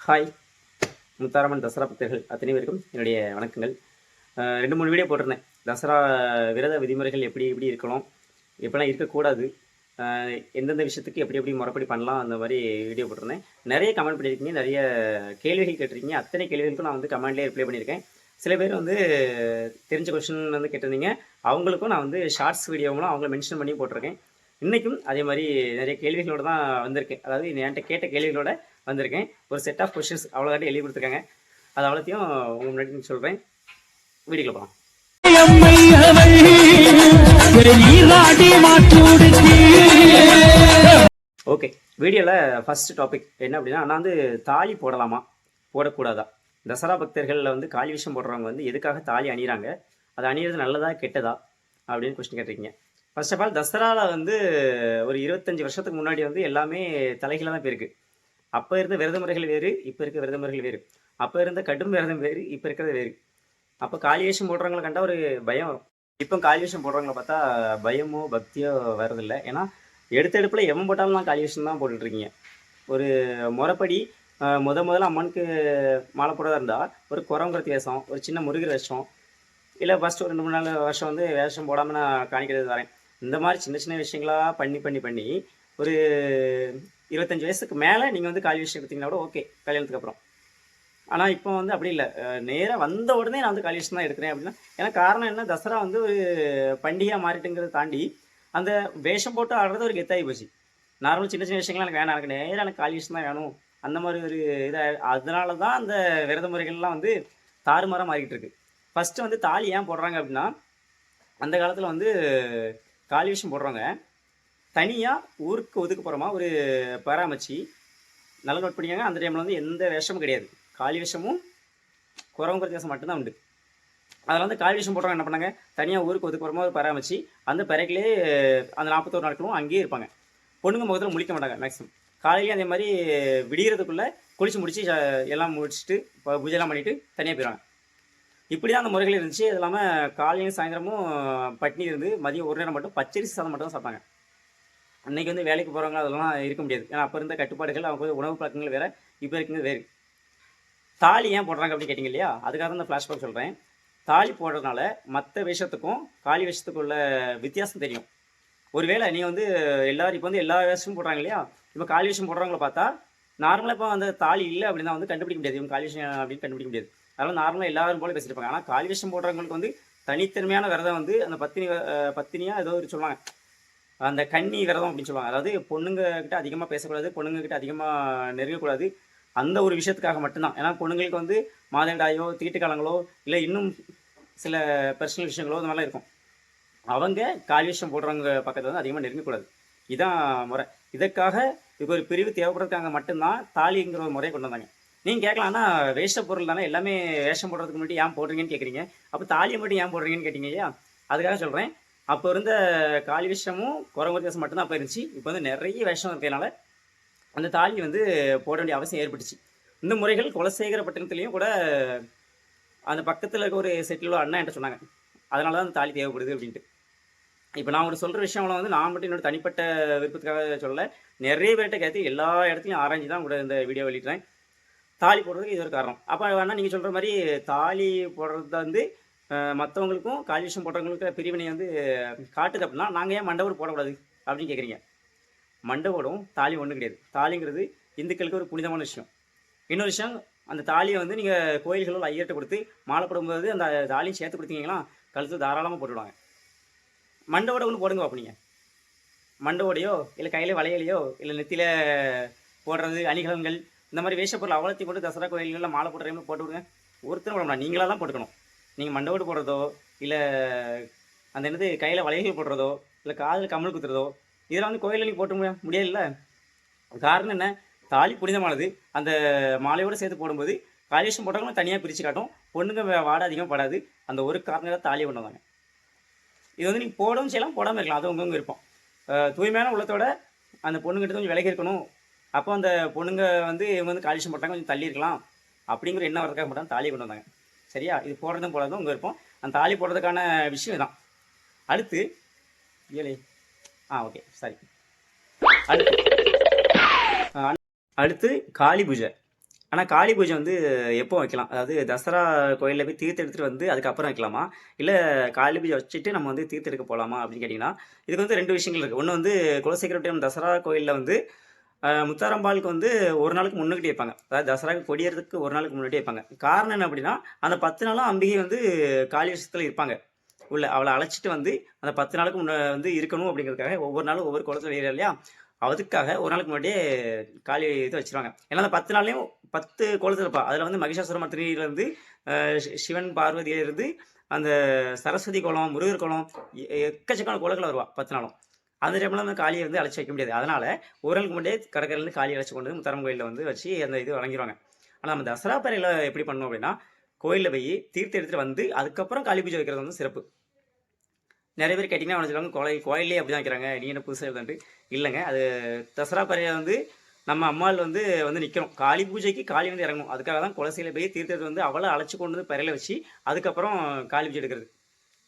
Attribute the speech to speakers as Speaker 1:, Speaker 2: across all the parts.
Speaker 1: Hi Mutharamman Dussehra பக்தர்கள் அத்தனை பேருக்கும் என்னுடைய வணக்கங்கள். 2-3 வீடியோ போட்டிருந்தேன். தசரா விரத விதிமுறைகள் எப்படி எப்படி இருக்கணும், எப்படிலாம் இருக்கக்கூடாது, எந்தெந்த விஷயத்துக்கு எப்படி எப்படி முறைப்படி பண்ணலாம், அந்த மாதிரி வீடியோ போட்டிருந்தேன். நிறைய கமெண்ட் பண்ணியிருக்கீங்க, நிறைய கேள்விகள் கேட்டிருக்கீங்க. அத்தனை கேள்விகளுக்கும் நான் வந்து கமெண்ட்லேயே ரிப்ளை பண்ணியிருக்கேன். சில பேர் வந்து தெரிஞ்ச கொஷின் வந்து கேட்டிருந்தீங்க, அவங்களுக்கும் நான் வந்து ஷார்ட்ஸ் வீடியோ மூலம் அவங்கள மென்ஷன் பண்ணி போட்டிருக்கேன். இன்றைக்கும் அதே மாதிரி நிறைய கேள்விகளோடு தான் வந்திருக்கேன். அதாவது என்கிட்ட கேட்ட கேள்விகளோட வந்திருக்கேன். ஒரு செட் ஆஃப் கொஷின்ஸ் அவ்வளோதாட்டி எழுதி கொடுத்துருக்காங்க. அது அவ்வளோத்தையும் உங்கள் முன்னாடி சொல்கிறேன். வீடியோக்குள்ள போகலாம். ஓகே, வீடியோவில் ஃபஸ்ட்டு டாபிக் என்ன அப்படின்னா, நான் வந்து தாலி போடலாமா போடக்கூடாதா, தசரா பக்தர்களில் வந்து காலி விஷயம் போடுறவங்க வந்து எதுக்காக தாலி அணிகிறாங்க, அது அணிகிறது நல்லதா கெட்டதா அப்படின்னு கொஸ்டின் கேட்டிருக்கீங்க. ஃபர்ஸ்ட் ஆஃப் ஆல், தசராவில் வந்து ஒரு 25 வருஷத்துக்கு முன்னாடி வந்து எல்லாமே தலைகீழாக தான் போயிருக்கு. அப்போ இருந்த விரத முறைகள் வேறு, இப்போ இருக்க விரத முறைகள் வேறு. அப்போ இருந்த கடும் விரதம் வேறு, இப்போ இருக்கிறது வேறு. அப்போ காளி வேஷம் போடுறவங்களை கண்டா ஒரு பயம் வரும். இப்போ காளி வேஷம் போடுறவங்கள பார்த்தா பயமோ பக்தியோ வரதில்லை. ஏன்னா எடுத்தெடுப்பில் எவன் போட்டாலும் நான் காளி வேஷம் தான் போட்டுட்ருக்கீங்க. ஒரு முறைப்படி முதல்ல அம்மனுக்கு மாலை போடுறதா இருந்தால் ஒரு குரங்குறத்தி வேஷம், ஒரு சின்ன முருகர் வேஷம், இல்லை ஃபஸ்ட்டு ஒரு 2-3 வருஷம் வந்து வேஷம் போடாமல் நான் காணிக்கிறது வரேன். இந்த மாதிரி சின்ன சின்ன விஷயங்களாக பண்ணி ஒரு 25 வயசுக்கு மேலே நீங்கள் வந்து காலி விஷயம் எடுத்திங்கன்னா கூட ஓகே, கல்யாணத்துக்கு அப்புறம். ஆனால் இப்போ வந்து அப்படி இல்லை. நேராக வந்த உடனே நான் வந்து காலி விஷயம் தான் எடுக்கிறேன் அப்படின்னா, ஏன்னா காரணம் என்ன, தசரா வந்து ஒரு பண்டிகையாக மாறிட்டுங்கிறத தாண்டி அந்த வேஷம் போட்டு ஆடுறது ஒரு கெத்தாகி போச்சு. நார்மல் சின்ன சின்ன விஷயங்கள்லாம் எனக்கு வேணாம், எனக்கு நேராக எனக்கு காலி விஷயம் தான் வேணும், அந்த மாதிரி ஒரு இதாக. அதனால தான் அந்த விரத முறைகள்லாம் வந்து தாறுமாறாக மாறிக்கிட்டு இருக்கு. ஃபஸ்ட்டு வந்து தாலி ஏன் போடுறாங்க அப்படின்னா, அந்த காலத்தில் வந்து காலி விஷயம் போடுறவங்க தனியாக ஊருக்கு ஒதுக்குப்புறமா ஒரு பராமரிச்சு நல்ல நோட் பண்ணிக்காங்க. அந்த டைமில் வந்து எந்த வேஷமும் கிடையாது, காலி விஷமும் குறவங்குற வேஷம் மட்டும்தான் உண்டு. அதில் வந்து காலி விஷம் போடுறவங்க என்ன பண்ணாங்க, தனியாக ஊருக்கு ஒதுக்குப்புறமா ஒரு பராமரிச்சு அந்த பிறகுலே அந்த 41 நாட்களும் அங்கேயே இருப்பாங்க. பொண்ணுங்க முகத்தில் முழிக்க மாட்டாங்க மேக்ஸிமம். காலையிலேயே அதே மாதிரி விடிகிறதுக்குள்ளே குளிச்சு முடிச்சு எல்லாம் முடிச்சுட்டு பூஜைலாம் பண்ணிவிட்டு தனியாக போயிடுவாங்க. இப்படி தான் அந்த முறைகள் இருந்துச்சு. அது இல்லாமல் காலையிலும் சாயந்தரமும் பட்னி இருந்து மதியம் ஒரு நேரம் மட்டும் பச்சரிசி சாதம் மட்டும் தான் சாப்பிட்டாங்க. அன்றைக்கி வந்து வேலைக்கு போகிறவங்க அதெல்லாம் இருக்க முடியாது. ஏன்னா அப்போ இருந்த கட்டுப்பாடுகள், அவங்க உணவு பழக்கங்கள் வேறு, இப்போ இருக்குங்க வேறு. தாலி ஏன் போடுறாங்க அப்படின்னு கேட்டிங்க இல்லையா, அதுக்காக தான் இந்த ஃப்ளாஷ்பேக் சொல்கிறேன். தாலி போடுறதுனால மற்ற வேஷத்துக்கும் காலி வேஷத்துக்கும் உள்ள வித்தியாசம் தெரியும். ஒருவேளை நீங்கள் வந்து எல்லோரும் இப்போ வந்து எல்லா வேஷமும் போடுறாங்க இல்லையா, இப்போ காலி வேஷம் போடுறவங்கள பார்த்தா நார்மலாக இப்போ அந்த தாலி இல்லை அப்படின்னா வந்து கண்டுபிடிக்க முடியாது, இவங்க காலி வேஷம் அப்படின்னு கண்டுபிடிக்க முடியாது. அதனால் நார்மலாக எல்லாரும் போல பேசியிருப்பாங்க. ஆனால் காலி வேஷம் போடுறவங்களுக்கு வந்து தனித்தன்மையான விரதம் வந்து அந்த பத்தினியாக ஏதோ ஒரு சொல்லுவாங்க, அந்த கன்னி விரதம் அப்படின்னு சொல்லுவாங்க. அதாவது பொண்ணுங்க கிட்ட அதிகமாக பேசக்கூடாது, பொண்ணுங்க கிட்ட அதிகமாக நெருங்கக்கூடாது, அந்த ஒரு விஷயத்துக்காக மட்டும்தான். ஏன்னா பொண்ணுங்களுக்கு வந்து மாதவிடாயோ தீட்டுக்காலங்களோ இல்லை இன்னும் சில பர்சனல் விஷயங்களோ இந்த மாதிரிலாம் இருக்கும். அவங்க காலி விஷயம் போடுறவங்க பக்கத்தில் வந்து அதிகமாக நெருங்கக்கூடாது. இதான் முறை. இதற்காக இதுக்கு ஒரு பிரிவு தேவைப்படுறதுக்காக மட்டும்தான் தாலிங்கிற ஒரு முறையை கொண்டு வந்தாங்க. நீங்கள் கேட்கலாம், ஆனால் வேஷ பொருள் தானே, எல்லாமே வேஷம் போடுறதுக்கு முன்னாடி ஏன் போடுறீங்கன்னு கேட்குறீங்க, அப்போ தாலியை மட்டும் ஏன் போடுறீங்கன்னு கேட்டிங்க இல்லையா, அதுக்காக சொல்கிறேன். அப்போ இருந்த காலி விஷயமும் குரங்கு வேஷம் மட்டும்தான் அப்போ இருந்துச்சு. இப்போ வந்து நிறைய வேஷம் இருக்கிறதுனால அந்த தாலி வந்து போட வேண்டிய அவசியம் ஏற்பட்டுச்சு. இந்த முறைகள் குலசேகரப்பட்டினத்துலேயும் கூட அந்த பக்கத்தில் இருக்க ஒரு செட்டில் உள்ள அண்ணா என்கிட்ட சொன்னாங்க, அதனால தான் அந்த தாலி தேவைப்படுது அப்படின்ட்டு. இப்போ நான் ஒரு சொல்கிற விஷயம்லாம் வந்து நான் மட்டும் என்னோட தனிப்பட்ட விருப்பத்துக்காக சொல்லலை, நிறைய பேர்கிட்ட கேட்டு எல்லா இடத்துலையும் ஆராய்ஞ்சு தான் கூட இந்த வீடியோ வெளியிட்றேன். தாலி போடுறதுக்கு இது ஒரு காரணம். அப்போ வேணால் நீங்கள் சொல்கிற மாதிரி தாலி போடுறது வந்து மற்றவங்களுக்கும் காலி விஷயம் போடுறவங்களுக்கு பிரிவினை வந்து காட்டுது அப்படின்னா, நாங்கள் ஏன் மண்டபோடு போடக்கூடாது அப்படின்னு கேட்குறீங்க. மண்டபோடும் தாலி ஒன்றும் கிடையாது. தாலிங்கிறது இந்துக்களுக்கு ஒரு புனிதமான விஷயம். இன்னொரு விஷயம், அந்த தாலியை வந்து நீங்கள் கோயில்களில் ஐயர்கிட்ட கொடுத்து மாலை போடும்போது அந்த தாலியும் சேர்த்து கொடுத்தீங்கன்னா கழுத்து தாராளமாக போட்டுவிடுவாங்க. மண்டபோட ஒன்று போடுங்க பார்ப்போம். நீங்கள் மண்டபோடையோ இல்லை கையில் வளையலையோ இல்லை நெத்தியில் போடுறது அணிகலன்கள் இந்த மாதிரி வேஷப்பொருள் அவ்வளோத்தையும் போட்டு தசரா கோயில்களில் மாலை போடுற டைமில் போட்டு விடுங்க. ஒருத்தரும் போட முடியாது, நீங்களாக தான் போட்டுக்கணும். நீங்கள் மண்டபோடு போடுறதோ இல்லை அந்த என்னது கையில் வளையல் போடுறதோ இல்லை காதில் கம்மல் குத்துறதோ இதெல்லாம் வந்து கோயிலில் நீங்கள் போட்டு முடியல. காரணம் என்ன, தாலி புனிதமானது. அந்த மாலையோடு சேர்த்து போடும்போது காலி விஷயம் போட்டவங்களும் தனியாக பிரித்து காட்டும், பொண்ணுங்க வாட அதிகமாக படாது. அந்த ஒரு காரணம் தாலியை கொண்டு வந்தாங்க. இது வந்து நீங்கள் போடவும் செய்யலாம், போடாமல் இருக்கலாம், அது உங்கவுங்க இருப்போம். தூய்மையான உள்ளத்தோட அந்த பொண்ணுங்கிட்ட கொஞ்சம் விலகி இருக்கணும். அப்போ அந்த பொண்ணுங்க வந்து இவங்க வந்து காலி விஷயம் போட்டாங்க, கொஞ்சம் தள்ளி இருக்கலாம் அப்படிங்கிற எண்ணம் வரதுக்காக மட்டும் தாலியை கொண்டு வந்தாங்க. சரியா, இது போடுறதும் போடாதும் உங்கள் இருப்போம். அந்த தாலி போடுறதுக்கான விஷயம் இதுதான். அடுத்து ஓகே சாரி அடுத்து காளி பூஜை. ஆனால் காளி பூஜை வந்து எப்போ வைக்கலாம்? அதாவது தசரா கோயிலில் போய் தீர்த்தம் எடுத்துகிட்டு வந்து அதுக்கப்புறம் வைக்கலாமா? இல்லை காளி பூஜை வச்சுட்டு நம்ம வந்து தீர்த்தம் எடுக்க போகலாமா அப்படின்னு கேட்டிங்கன்னா, இதுக்கு வந்து 2 விஷயங்கள் இருக்குது. ஒன்று வந்து குலசேகரப்பட்டினம் தசரா கோயிலில் வந்து முத்தாரம்பாளுக்கு வந்து ஒரு நாளுக்கு முன்னுக்கிட்டே வைப்பாங்க. அதாவது தசராவுக்கு கொடியேறதுக்கு ஒரு நாளுக்கு முன்னாடியே வைப்பாங்க. காரணம் என்ன அப்படின்னா, அந்த 10 நாளும் அம்பிகை வந்து காளி வேஷத்துல இருப்பாங்க. உள்ள அவளை அழைச்சிட்டு வந்து அந்த 10 நாளுக்கு முன்ன வந்து இருக்கணும் அப்படிங்கிறதுக்காக ஒவ்வொரு நாளும் ஒவ்வொரு குளத்துல ஏறியா இல்லையா? அதுக்காக ஒரு நாளுக்கு முன்னாடியே காளி இது வச்சிருவாங்க. ஏன்னா அந்த 10 நாள்லயும் 10 கோலத்துல இருப்பா. அதுல வந்து மகிஷாசுர மர்த்தினியிலிருந்து சிவன் பார்வதியிலிருந்து அந்த சரஸ்வதி கோலம், முருகர் கோலம் எக்கச்சக்கான கோலங்கள் வருவா 10 நாளும். அந்த டைம்ல நம்ம காளியை வந்து அழைச்சி வைக்க முடியாது. அதனால ஒரு நாளுக்கு முன்னாடியே கடற்கரையிலேருந்து காளியை அழைச்சி கொண்டு வந்து முத்தாரம் கோயிலில் வந்து வச்சு அந்த இது வழங்கிடுவாங்க. ஆனால் நம்ம தசரா பறையில் எப்படி பண்ணோம் அப்படின்னா, கோயிலில் போய் தீர்த்தம் எடுத்துகிட்டு வந்து அதுக்கப்புறம் காளி பூஜை வைக்கிறது வந்து சிறப்பு. நிறைய பேர் கேட்டிங்கன்னா அவனை சொல்லுவாங்க கோயிலே அப்படி தான் வைக்கிறாங்க, நீ என்ன புதுசாக எழுதான்ட்டு. இல்லைங்க, அது தசரா பறையை வந்து நம்ம அம்மாள் வந்து நிற்கணும். காளி பூஜைக்கு காளி வந்து இறங்கணும். அதுக்காக தான் குலசையில் போய் தீர்த்தத்தை வந்து அவளை அழைச்சி கொண்டு வந்து பறையில் வச்சு அதுக்கப்புறம் காளி பூஜை எடுக்கிறது.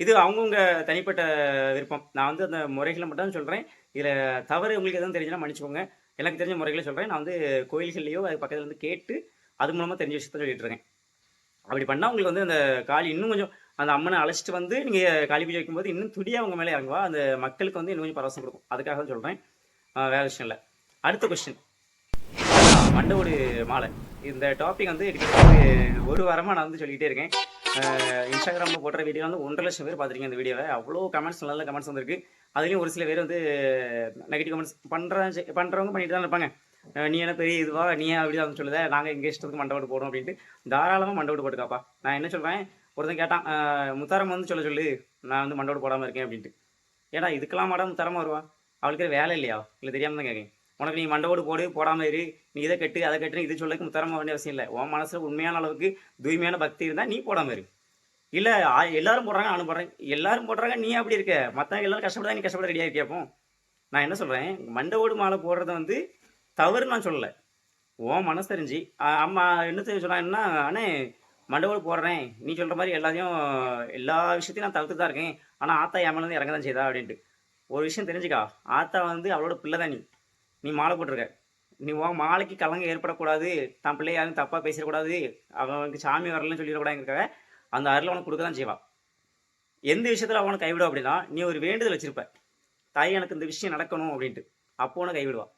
Speaker 1: இது அவங்கவுங்க தனிப்பட்ட விருப்பம். நான் வந்து அந்த முறைகளை மட்டும் தான் சொல்கிறேன். இதில் தவறு உங்களுக்கு எதுவும் தெரிஞ்சுன்னா மன்னிச்சுக்கோங்க. எனக்கு தெரிஞ்ச முறைகளை சொல்கிறேன். நான் வந்து கோயில்கள்லையோ அது பக்கத்தில் வந்து கேட்டு அது மூலமாக தெரிஞ்ச விஷயத்த சொல்லிட்டு இருக்கேன். அப்படி பண்ணால் உங்களுக்கு வந்து அந்த காளி இன்னும் கொஞ்சம் அந்த அம்மனை அழைச்சிட்டு வந்து நீங்கள் காளி பூஜை வைக்கும்போது இன்னும் துடியாக அவங்க மேலே இறங்குவா. அந்த மக்களுக்கு வந்து இன்னும் கொஞ்சம் பரவசம் கொடுக்கும். அதுக்காக தான் சொல்கிறேன், வேறு விஷயம் இல்லை. அடுத்த கொஸ்டின், மண்டவோடு மாலை. இந்த டாபிக் வந்து கிட்டத்தட்ட ஒரு வாரமாக நான் வந்து சொல்லிக்கிட்டே இருக்கேன். இன்ஸ்டாகிராமில் போடுற வீடியோ வந்து 1.5 லட்சம் பேர் பார்த்துருக்கீங்க. இந்த வீடியோவை அவ்வளோ கமெண்ட்ஸ், நல்ல கமெண்ட்ஸ் வந்திருக்கு. அதுலேயும் ஒரு சில பேர் வந்து நெகட்டிவ் கமெண்ட்ஸ் பண்ணுறவங்க பண்ணிட்டு தான் இருப்பாங்க. நீ என்ன பெரிய இதுவா, நீ அப்படி தான் சொல்லுத, நாங்கள் எங்கள் இஷ்டத்துக்கு மண்டபோடு போடுறோம் அப்படின்ட்டு. தாராளமாக மண்டபோடு போட்டுக்காப்பா. நான் என்ன சொல்கிறேன், ஒருத்தன் கேட்டான், முத்தாரம் வந்து சொல்லு நான் வந்து மண்டபோடு போடாமல் இருக்கேன் அப்படின்ட்டு. ஏன்னா இதுக்கெல்லாம் மாடா முத்தாரமாக வருவா? அவளுக்கு வேலை இல்லையா? இல்லை தெரியாமல் தான் கேட்கேன். உனக்கு நீ மண்டபோடு போடு, போடாமல் இரு, நீ இதை கட்டு அதை கட்டுன்னு இது சொல்லக்கு முத்தாரமாக வேண்டிய அவசியம் இல்லை. உன் மனசில் உண்மையான அளவுக்கு தூய்மையான பக்தி இருந்தால் நீ போடாமல் இரு. இல்லை எல்லாரும் போடுறாங்க, நானும் போடுறேன். எல்லாரும் போடுறாங்க, நீ அப்படி இருக்க. மற்றவங்க எல்லாரும் கஷ்டப்பட்டா நீ கஷ்டப்பட ரெடியாக இருக்கியா? அப்போ நான் என்ன சொல்கிறேன், மண்டவோடு மாலை போடுறத வந்து தவறுன்னு நான் சொல்லலை. உன் மனசு தெரிஞ்சு அம்மா என்ன சொன்னாங்கன்னா, அண்ணே மண்டவோடு போடுறேன், நீ சொல்கிற மாதிரி எல்லாத்தையும் எல்லா விஷயத்தையும் நான் தவிர்த்து தான் இருக்கேன், ஆனால் ஆத்தா என் மேலேருந்து இறங்க தான் செய்தா அப்படின்ட்டு. ஒரு விஷயம் தெரிஞ்சுக்கா, ஆத்தா வந்து அவளோட பிள்ளை தான். நீ மாலை போட்டிருக்க, நீ உன் மாலைக்கு கலங்க ஏற்படக்கூடாது, தான் பிள்ளை யாரும் தப்பாக பேசிடக்கூடாது, அவனுக்கு சாமி வரலன்னு சொல்லிடக்கூடாதுங்கிறக்காக அந்த அருள் அவனுக்கு கொடுக்க தான் செய்வான். எந்த விஷயத்தில் அவனை கைவிடும் அப்படின்னா, நீ ஒரு வேண்டுதல் வச்சிருப்ப, தாய் எனக்கு இந்த விஷயம் நடக்கணும் அப்படின்ட்டு, அப்போ உன கைவிடுவான்.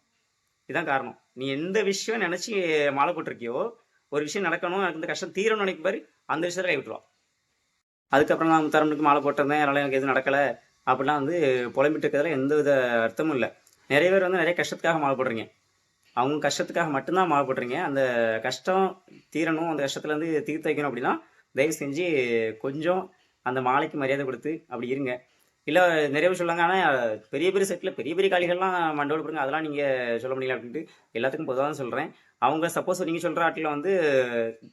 Speaker 1: இதுதான் காரணம். நீ எந்த விஷயம் நினச்சி மாலை போட்டிருக்கியோ, ஒரு விஷயம் நடக்கணும், எனக்கு இந்த கஷ்டம் தீரணும்னு நினைக்க பாரு, அந்த விஷயத்தில் கைவிட்டுருவான். அதுக்கப்புறம் நான் முத்தாரம்மனுக்கு மாலை போட்டிருந்தேன், அதனால் எனக்கு எதுவும் நடக்கலை அப்படிலாம் வந்து புலம்பிட்டு இருக்கிறதுல எந்த வித அர்த்தமும் இல்லை. நிறைய பேர் வந்து நிறைய கஷ்டத்துக்காக மாலை போடுறீங்க. அவங்க கஷ்டத்துக்காக மட்டும்தான் மாலை போடுறீங்க. அந்த கஷ்டம் தீரணும், அந்த கஷ்டத்துலேருந்து தீர்த்து வைக்கணும் அப்படின்னா தயவு செஞ்சு கொஞ்சம் அந்த மாலைக்கு மரியாதை கொடுத்து அப்படி இருங்க. இல்லை நிறைய பேர் சொல்லுவாங்க, ஆனால் பெரிய பெரிய செட்டில் பெரிய பெரிய காளிகள்லாம் மண்டோடு போடுங்க, அதெல்லாம் நீங்கள் சொல்ல முடியல அப்படின்ட்டு. எல்லாத்துக்கும் பொதுவாக தான் சொல்கிறேன். அவங்க சப்போஸ் நீங்கள் சொல்கிற ஆட்டில் வந்து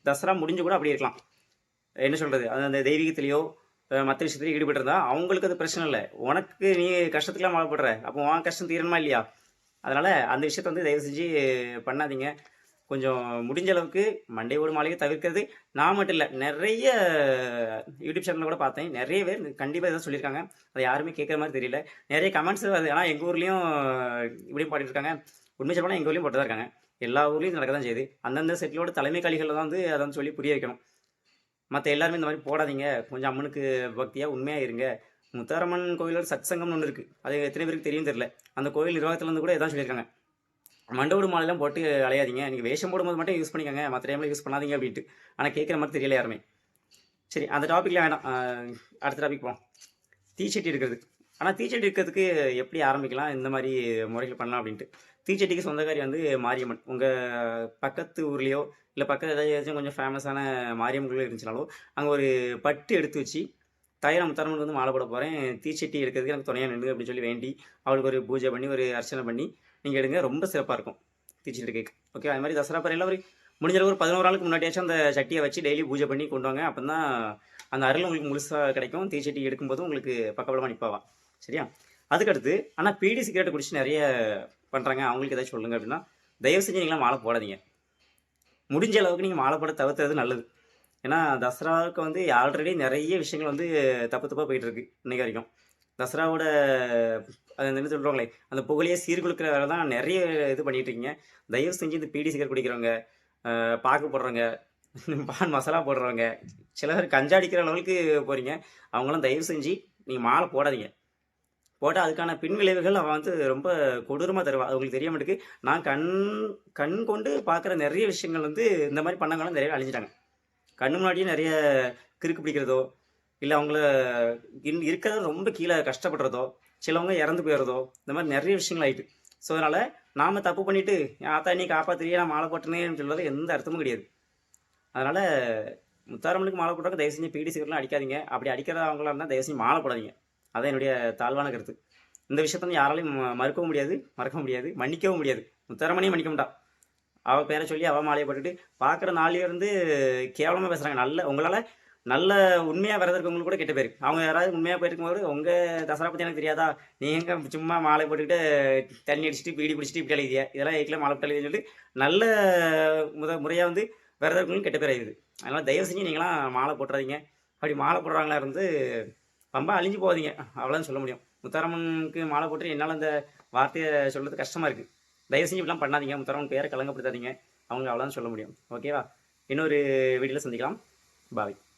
Speaker 1: தசரா முடிஞ்சு கூட அப்படி இருக்கலாம். என்ன சொல்கிறது, அந்த தெய்வீகத்திலையோ மற்ற விஷயத்துலையும் ஈடுபட்டிருந்தா அவங்களுக்கு அது பிரச்சனை இல்லை. உனக்கு நீ கஷ்டத்துக்குலாம் மாலை போடுற, அப்போ உன் கஷ்டம் தீரணுமா இல்லையா? அதனால் அந்த விஷயத்த வந்து தயவு செஞ்சு பண்ணாதீங்க. கொஞ்சம் முடிஞ்ச அளவுக்கு மண்டையோடு மாலையை தவிர்க்கிறது. நான் மட்டும் இல்லை, நிறைய யூடியூப் சேனலில் கூட பார்த்தேன். நிறைய பேர் கண்டிப்பாக இதான் சொல்லியிருக்காங்க. அதை யாருமே கேட்குற மாதிரி தெரியல. நிறைய கமெண்ட்ஸ் வருது. ஆனால் எங்கள் ஊர்லேயும் இப்படியும் பாடிட்டுருக்காங்க. உண்மை சொல்லப்போனால் எங்கள் ஊர்லேயும் போட்டு தான் இருக்காங்க. எல்லா ஊர்லேயும் நடக்க தான் செய்யுது. அந்தந்த செட்டிலோட தலைமை காளிகளில் தான் வந்து அதை வந்து சொல்லி புரிய வைக்கணும். மற்ற எல்லாருமே இந்த மாதிரி போடாதீங்க, கொஞ்சம் அம்மனுக்கு பக்தியாக உண்மையாக இருங்க. முத்தாரம்மன் கோயிலோட சத்சங்கம்னு ஒன்று இருக்குது. அது எத்தனை பேருக்கு தெரியும் தெரியல. அந்த கோயில் நிர்வாகத்துலேருந்து கூட இதான் சொல்லியிருக்காங்க, மண்டவோடு மாலைலாம் போட்டு அலையாதீங்க, நீங்கள் வேஷம் போடும்போது மட்டும் யூஸ் பண்ணிக்கோங்க, மற்ற டைமில் யூஸ் பண்ணாதீங்க அப்படின்ட்டு. ஆனால் கேட்குற மாதிரி தெரியல யாருமே. சரி, அந்த டாப்பிக்கில் வேணாம், அடுத்த டாபிக் போகலாம். தீச்சட்டி இருக்கிறது. ஆனால் தீச்சட்டி இருக்கிறதுக்கு எப்படி ஆரம்பிக்கலாம், இந்த மாதிரி முறைகள் பண்ணலாம் அப்படின்ட்டு. தீச்சட்டிக்கு சொந்தக்காரி வந்து மாரியம்மன். உங்கள் பக்கத்து ஊர்லேயோ இல்லை பக்கத்து ஏதாச்சும் கொஞ்சம் ஃபேமஸான மாரியம்மன்களோ இருந்துச்சுனாலோ அங்கே ஒரு பட்டு எடுத்து வச்சு, தாயார் முத்தாரம்மனுக்கு வந்து மாலை போட போகிறேன், தீச்சட்டி எடுக்கிறதுக்கு எனக்கு துணையாக நின்று அப்படின்னு சொல்லி வேண்டி அவளுக்கு ஒரு பூஜை பண்ணி ஒரு அர்ச்சனை பண்ணி நீங்கள் எடுங்க. ரொம்ப சிறப்பாக இருக்கும் தீச்சட்டி கேக். ஓகே, அது மாதிரி தசரா பறையில் ஒரு முடிஞ்சளவு ஒரு 11 நாளுக்கு முன்னாடியாச்சும் அந்த சட்டியை வச்சு டெய்லி பூஜை பண்ணி கொண்டு வாங்க. அப்போ தான் அந்த அருள் உங்களுக்கு முழுசாக கிடைக்கும். தீச்சட்டி எடுக்கும்போதும் உங்களுக்கு பக்கபலமாக நிற்பாவா. சரியா? அதுக்கடுத்து, ஆனால் பீடி சிகரெட்டை குடிச்சு நிறைய பண்ணுறாங்க, அவங்களுக்கு ஏதாச்சும் சொல்லுங்க அப்படின்னா, தயவு செஞ்சு நீங்களாம் மாலை போடாதீங்க. முடிஞ்ச அளவுக்கு நீங்கள் மாலை போட தவிர்த்தது நல்லது. ஏன்னா தசராவுக்கு வந்து ஆல்ரெடி நிறைய விஷயங்கள் வந்து தப்பாக போயிட்டுருக்கு இன்றைக்கு வரைக்கும். தசராவோட அது என்ன சொல்கிறாங்களே, அந்த புகழையே சீர்குலைக்கிற வேலை தான் நிறைய இது பண்ணிகிட்டு இருக்கீங்க. தயவு செஞ்சு இந்த பீடி சிகரெட் குடிக்கிறவங்க, பாக்கு போடுறவங்க, பான் மசாலா போடுறவங்க, சில பேர் கஞ்சா அடிக்கிற லெவலுக்கு போறீங்க. அவங்களாம் தயவு செஞ்சு நீங்க மாலை போடாதீங்க. போட்டா அதுக்கான பின் விளைவுகள் அவன் வந்து ரொம்ப கொடூரமா தருவா. அது உங்களுக்கு தெரிய மாட்டேங்குது. நான் கண் கொண்டு பார்க்குற நெறைய விஷயங்கள் வந்து இந்த மாரி பண்ணவங்கலாம் நெறைய அழிஞ்சுட்டாங்க. கண்ணு முன்னாடியே நெறைய கிறுக்கு பிடிக்கிறதோ, இல்ல அவங்கள இருக்கிறத ரொம்ப கீழ கஷ்டப்படுறதோ, சிலவங்க இறந்து போயிறதோ, இந்த மாரி நெறைய விஷயங்கள் ஆயிட்டு. ஸோ, அதனால நாம தப்பு பண்ணிட்டு, "என் ஆத்தா நீ காப்பாத்துறியே, நான் மாலை போட்டேனேன்னு" சொல்றதுல எந்த அர்த்தமும் கிடையாது. அதனால முத்தாரம்மனுக்கு மாலை போடுறவங்க தயவு செஞ்சு பீடி, சிகரெட்லாம் அடிக்காதீங்க. அப்படி அடிக்கிறவங்களா இருந்தா தயவு செஞ்சு மாலை போடாதீங்க. அதான் என்னுடைய தாழ்வான கருத்து. இந்த விஷயத்த வந்து யாராலயும் மறுக்கவும் முடியாது, மறக்க முடியாது, மன்னிக்கவும் முடியாது. முத்தாரம்மனையும் மன்னிக்க மாட்டா. அவ பேர சொல்லி அவ மாலைய போட்டுட்டு, பார்க்குற நாள்லயே இருந்து கேவலமா பேசுறாங்க. உங்களால நல்ல உண்மையா விரதம் இருக்கவங்களுக்கு கூட கெட்ட பேரு. அவங்க யாராவது உண்மையா போயிருக்கும்போது, "உங்க தசரா பத்தி எனக்கு தெரியாதா? நீங்க சும்மா மாலை போட்டுக்கிட்டு, தண்ணி அடிச்சுட்டு, பீடி குடிச்சிட்டு இப்படி அலையுதிய. இதெல்லாம் எதுக்குல மாலை போட்டு அலையுதுன்னு" சொல்லிட்டு, நல்ல முறையா வந்து விரதம் இருக்கவங்களுக்கு கெட்ட பேர் ஆயிருது. அதனால தயவு செஞ்சு நீங்கலாம் மாலை போட்டுறாதீங்க. அப்படி மாலை போடுறவங்களா இருந்து ரொம்ப அழிஞ்சு போகாதீங்க. அவ்வளோதான் சொல்ல முடியும். முத்தாரம்மனுக்கு மாலை போட்டு என்னால அந்த வார்த்தைய சொல்றது கஷ்டமா இருக்கு. தயவு செஞ்சு இப்படிலாம் பண்ணாதீங்க. முத்தாரம்மன் பேர களங்கப்படுத்தாதீங்க. அவங்க அவ்வளோதான் சொல்ல முடியும். ஓகேவா? இன்னொரு வீடியோல சந்திக்கலாம். பாய்.